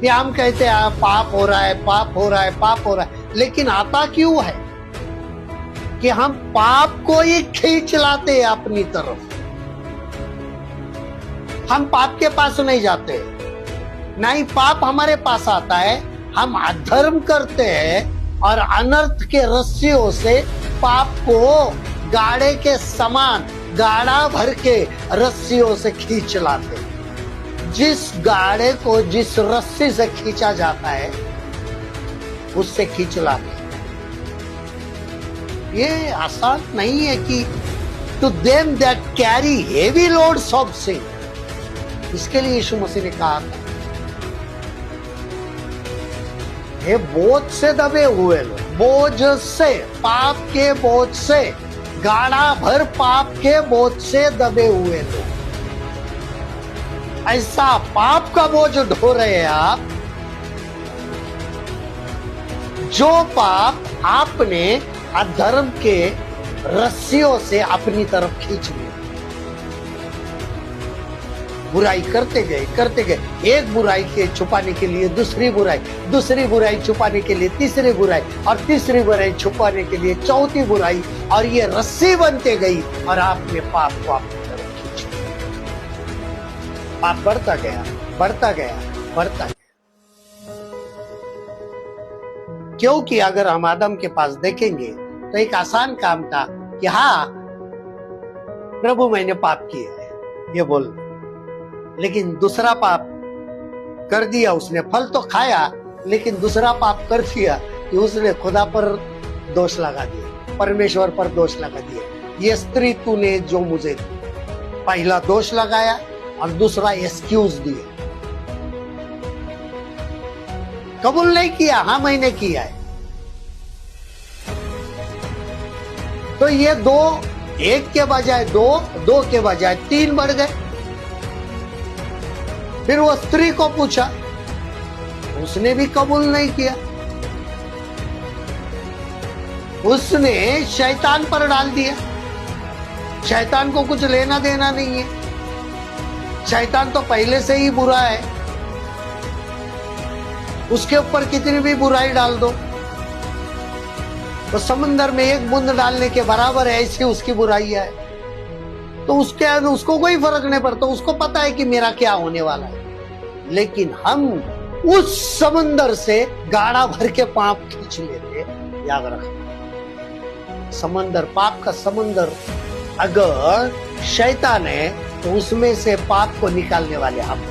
कि हम कहते हैं पाप हो रहा है, पाप हो रहा है, पाप हो रहा है, लेकिन आता क्यों है कि हम पाप को ही खींच लाते हैं अपनी तरफ। हम पाप के पास नहीं जाते, नहीं पाप हमारे पास आता है। हम अधर्म करते हैं और अनर्थ के रस्सियों से पाप को गाड़े के समान गाड़ा भर के रस्सियों से खींच लाते हैं। जिस गाड़े को जिस रस्सी से खींचा जाता है उससे खींच लाते हैं। ये आसान नहीं है कि to them that carry heavy loads of sin. इसके लिए यीशु मसीह ने कहा था, ये बोझ से दबे हुए लोग, बोझ से, पाप के बोझ से, गाड़ा भर पाप के बोझ से दबे हुए लोग, ऐसा पाप का बोझ ढो रहे हैं आप, जो पाप आपने अधर्म के रस्सियों से अपनी तरफ खींच लिया। बुराई करते गए, एक बुराई के छुपाने के लिए दूसरी बुराई छुपाने के लिए तीसरी बुराई, और तीसरी बुराई छुपाने के लिए चौथी बुराई, और ये रस्सी बनते गई और आपने पाप को अपनी तरफ खींच लिया। पाप बढ़ता गया। क्योंकि अगर हम आदम के पास देखेंगे तो एक आसान काम था कि हाँ प्रभु मैंने पाप किया है ये बोल, लेकिन दूसरा पाप कर दिया उसने। फल तो खाया लेकिन दूसरा पाप कर दिया कि उसने खुदा पर दोष लगा दिया, परमेश्वर पर दोष लगा दिया। ये स्त्री तूने जो मुझे दी, पहला दोष लगाया और दूसरा एक्सक्यूज दिया, कबूल नहीं किया, हाँ मैंने किया है। तो ये दो, एक के बजाय दो के बजाय 3 बढ़ गए। फिर वो स्त्री को पूछा, उसने भी कबूल नहीं किया, उसने शैतान पर डाल दिया। शैतान को कुछ लेना देना नहीं है, शैतान तो पहले से ही बुरा है, उसके ऊपर कितनी भी बुराई डाल दो तो समंदर में एक बूंद डालने के बराबर है, ऐसी उसकी बुराई है। तो उसको कोई फर्क नहीं पड़ता, उसको पता है कि मेरा क्या होने वाला है। लेकिन हम उस समंदर से गाड़ा भर के पाप खींच लेते। याद रखना, समंदर, पाप का समंदर अगर शैतान है तो उसमें से पाप को निकालने वाले हम।